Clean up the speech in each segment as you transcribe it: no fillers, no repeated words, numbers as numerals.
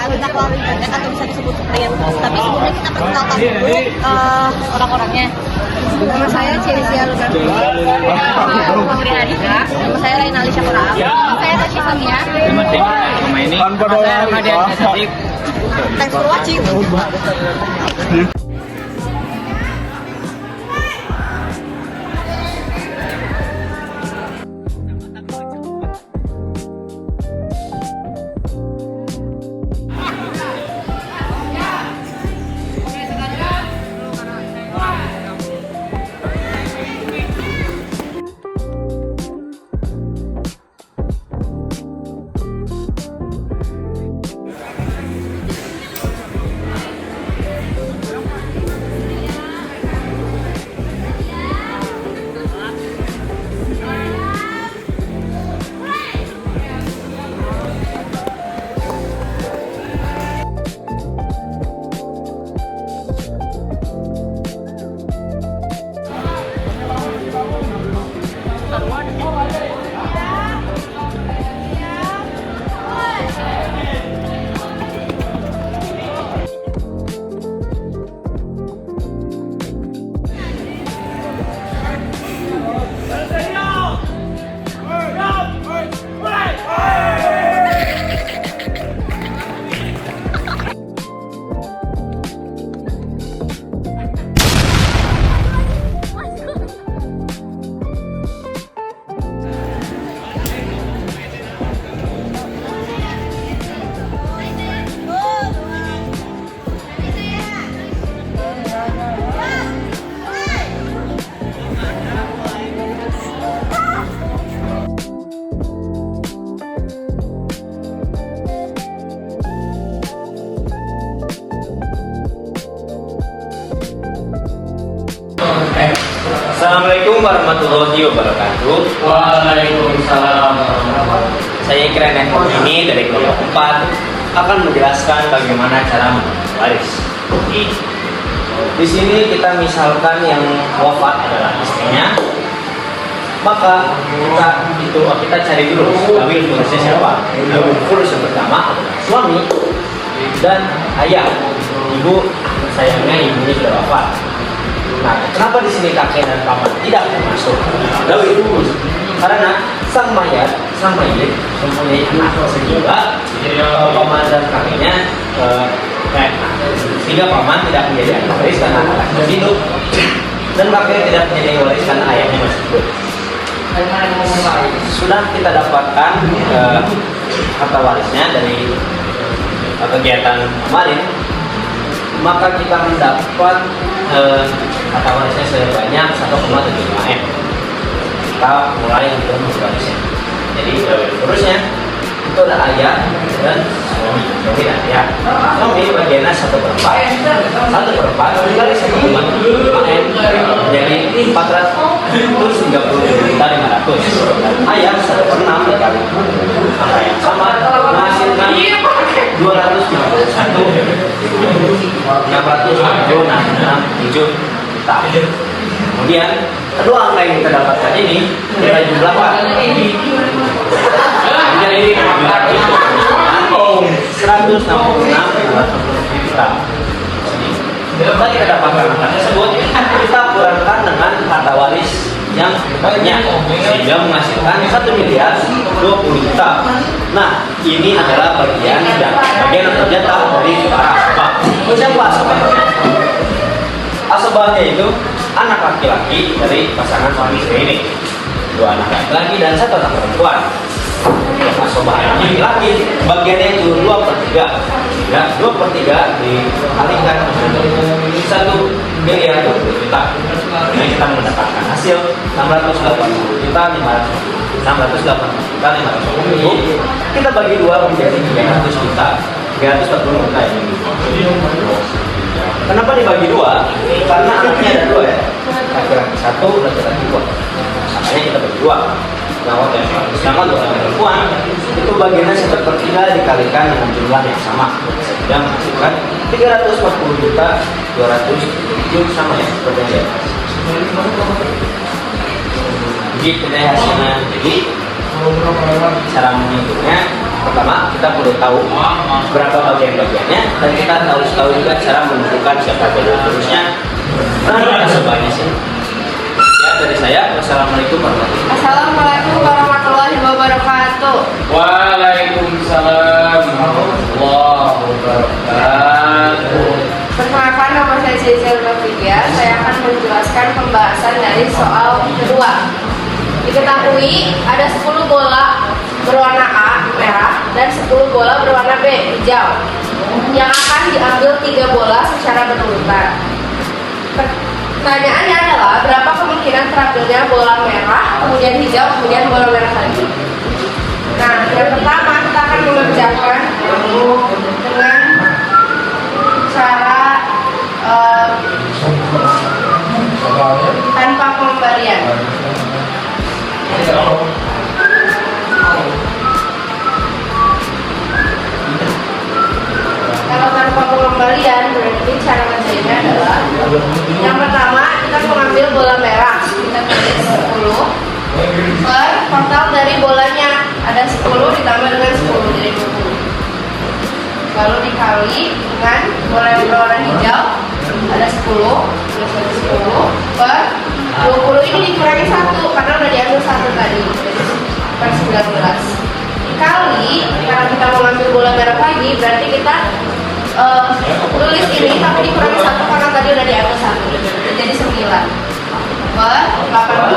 agenda keluar internet atau bisa disebut sprint. Tapi sebelumnya kita perkenalkan dulu orang-orangnya. Nama saya Ciresia Lugardi. Nama saya Adika. Nama saya Lain Ali Syakura. Nama saya Tasya Samia. Nama saya Madian Kasadik. Thanks for watching. Assalamualaikum warahmatullahi wabarakatuh. Waalaikumsalam. Saya Ikran Ekor ini dari kelompok 4 akan menjelaskan bagaimana cara menentukan waris. Di sini kita misalkan yang wafat adalah istrinya, maka kita cari dulu Lawil Furusnya siapa. Lawil Furus yang pertama adalah suami dan ayah. Ibu, sayangnya ibunya sudah wafat. Nah, kenapa di sini kakek dan paman tidak termasuk Lawil Furus? Karena sang mayit mempunyai anak sehingga paman dan kakeknya sehingga paman tidak menjadi ahli waris karena anaknya masih hidup dan kakek tidak menjadi waris karena ayahnya masih hidup. Sudah kita dapatkan harta warisnya dari kegiatan kemarin, maka kita mendapat harta warisnya sebanyak 1,75 M. Kita mulai untuk warisnya. Jadi terusnya itu ada ayah dan suami dan ayah. Suami bagiannya 1/4 dikali 1,5 M jadi 430.500. Ayah 1/6 dikali angka yang sama menghasilkan 261.667 juta. Kemudian kedua angka yang kita dapatkan ini kita jumlahkan. Kemudian ini 166.570 juta. Setelah kita dapatkan angka tersebut, kita kurangkan dengan harta waris yang banyak sehingga menghasilkan 1.020 juta. Nah, ini adalah bagian atau jatah dari para asbab. Siapa asbabnya? Asbabnya itu anak laki-laki dari pasangan suami istri ini. 2 anak laki-laki dan 1 anak perempuan. Asbab laki-laki bagiannya itu 2/3. Ya, 2/3 dikalikan 1.020 juta. Nah, kita mendapatkan hasil 680.500. Kita bagi 2 menjadi 300 juta. 340 juta ini. Kenapa dibagi 2? Karena anaknya ada 2 ya. Laki-laki 1, laki-laki 2. Makanya kita bagi 2. Sedangkan untuk perempuan itu bagiannya 1/3 dikalikan dengan jumlah yang sama sehingga menghasilkan 340.207 sama ya seperti ini. Begitu deh hasilnya. Jadi Cara menghitungnya, pertama kita perlu tahu berapa bagian-bagiannya, dan kita harus tahu juga cara menentukan siapa jalur lurusnya. Nah, sebanyak sih. Ya, dari saya, wassalamualaikum warahmatullahi wabarakatuh. Assalamualaikum warahmatullahi wabarakatuh. Waalaikumsalam warahmatullahi wabarakatuh. Perkenalkan, nama saya Cecil Novia. Saya akan menjelaskan pembahasan dari soal kedua. Diketahui ada 10 bola berwarna A merah dan 10 bola berwarna B hijau yang akan diambil 3 bola secara berurutan. Pertanyaannya adalah berapa kemungkinan terambilnya bola merah, kemudian hijau, kemudian bola merah lagi. Nah, yang pertama kita akan mengerjakan dengan cara tanpa pengembalian. Kalau tanpa pengembalian, berarti cara kerjanya adalah yang pertama kita mengambil bola merah, kita tulis 10 per total dari bolanya ada 10 ditambah dengan 10 jadi 20. Lalu dikali dengan bola yang berwarna hijau ada 10 plus 10 per 20 ini dikurangi 1 karena udah diambil 1 tadi jadi per 19 dikali karena kita mau ngambil bola merah lagi berarti kita tulis ini tapi dikurangi 1 karena tadi udah diambil 1 jadi 9 per 18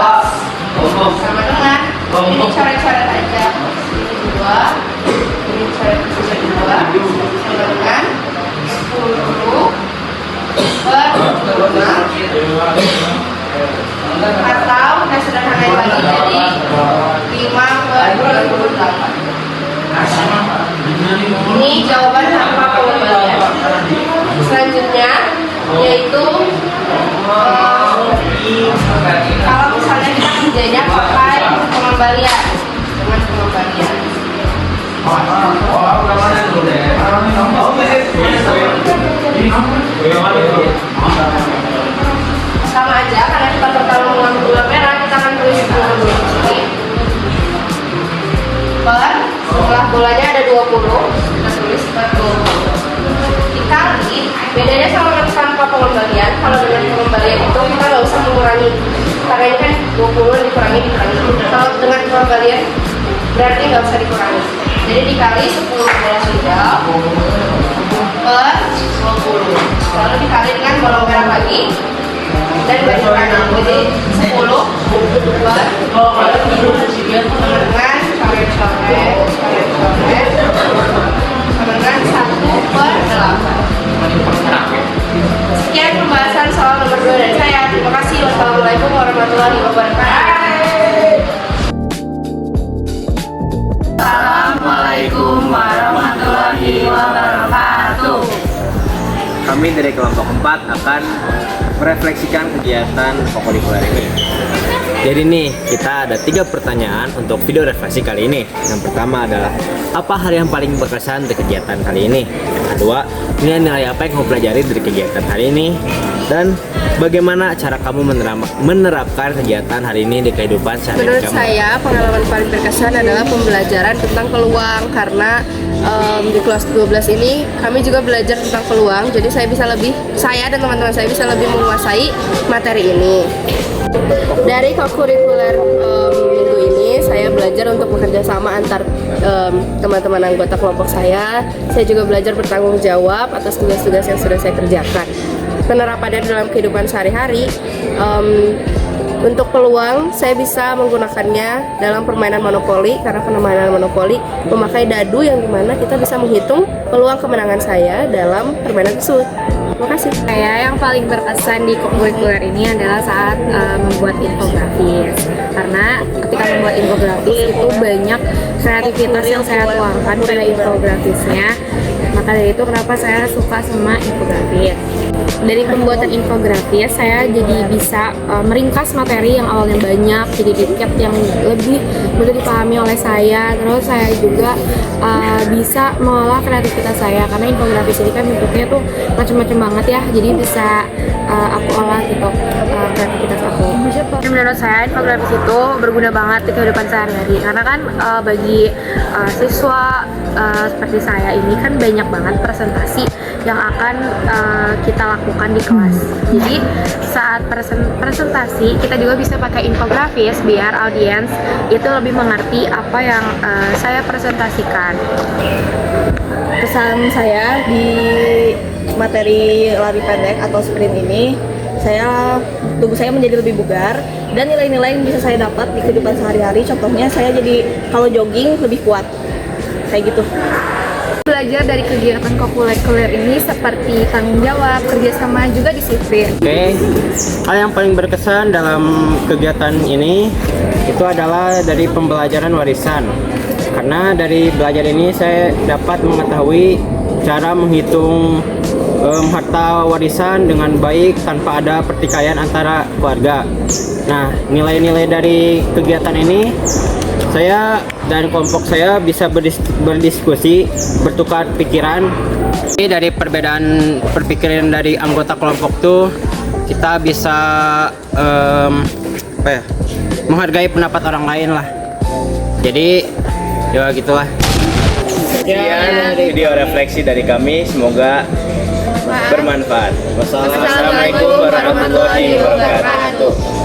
sama dengan ini coret-coret aja ini 2 ini coret-coret 2 sama dengan 10 per 26 atau kita sederhanain lagi jadi 5 per 28. Ini jawaban tanpa pengembalian. Selanjutnya yaitu kalau misalnya kita kerjanya pakai pengembalian dengan pengembalian. Sama aja karena kita pertama mengambil bola merah kita akan tulis bola ini per setelah bolanya ada 20 kita tulis per 20 dikali bedanya sama tanpa pengembalian. Kalau dengan pengembalian itu kita nggak usah mengurangi karena ini kan 20 dikurangi. Kalau dengan pengembalian berarti nggak usah dikurangi jadi dikali 10 bola hijau per 20 lalu dikali dengan bola merah lagi dan dikurangi jadi 10 per 20 dengan coret-coret sama dengan 1 per 8. Sekian pembahasan soal nomor 2 dari saya. Terima kasih. Wassalamualaikum warahmatullahi wabarakatuh. Assalamualaikum warahmatullahi wabarakatuh. Kami dari kelompok 4 akan merefleksikan kegiatan kokurikuler ini. Jadi nih, kita ada 3 pertanyaan untuk video refleksi kali ini. Yang pertama adalah, apa hal yang paling berkesan dari kegiatan kali ini? Yang kedua, nilai-nilai apa yang kamu pelajari dari kegiatan hari ini? Dan bagaimana cara kamu menerapkan kegiatan hari ini di kehidupan sehari-hari Menurut kamu? saya, pengalaman paling berkesan adalah pembelajaran tentang peluang karena di kelas 12 ini kami juga belajar tentang peluang. Jadi saya dan teman-teman saya bisa lebih menguasai materi ini. Dari kokurikuler minggu ini saya belajar untuk bekerja sama antar teman-teman anggota kelompok saya. Saya juga belajar bertanggung jawab atas tugas-tugas yang sudah saya kerjakan. Penerapannya dalam kehidupan sehari-hari, untuk peluang saya bisa menggunakannya dalam permainan monopoli karena permainan monopoli memakai dadu yang dimana kita bisa menghitung peluang kemenangan saya dalam permainan tersebut. Terima kasih. Saya yang paling berkesan di kokurikuler ini adalah saat membuat infografis. Karena ketika membuat infografis itu banyak kreativitas yang saya tuangkan pada infografisnya. Maka dari itu kenapa saya suka sama infografis. Dari pembuatan infografis saya jadi bisa meringkas materi yang awalnya banyak jadi dikit yang lebih mudah dipahami oleh saya. Terus saya juga bisa mengolah kreativitas saya karena infografis ini kan bentuknya tuh macam-macam banget ya. Jadi bisa aku olah gitu kreativitas aku. Menurut saya infografis itu berguna banget di kehidupan sehari-hari karena kan bagi siswa seperti saya ini kan banyak banget presentasi yang akan kita lakukan di kelas. Jadi saat presentasi kita juga bisa pakai infografis biar audiens itu lebih mengerti apa yang saya presentasikan. Pesan saya di materi lari pendek atau sprint ini, tubuh saya menjadi lebih bugar dan nilai-nilai yang bisa saya dapat di kehidupan sehari-hari. Contohnya saya jadi kalau jogging lebih kuat, kayak gitu. Belajar dari kegiatan kokurikuler ini seperti tanggung jawab, kerjasama, juga disiplin. Oke, hal yang paling berkesan dalam kegiatan ini itu adalah dari pembelajaran warisan. Karena dari belajar ini saya dapat mengetahui cara menghitung harta warisan dengan baik tanpa ada pertikaian antara keluarga. Nah, nilai-nilai dari kegiatan ini saya dan kelompok saya bisa berdiskusi, bertukar pikiran. Dari perbedaan perpikiran dari anggota kelompok tuh kita bisa menghargai pendapat orang lain lah. Jadi ya gitulah. Sekian video refleksi dari kami, semoga bermanfaat. Wassalamualaikum warahmatullahi wabarakatuh.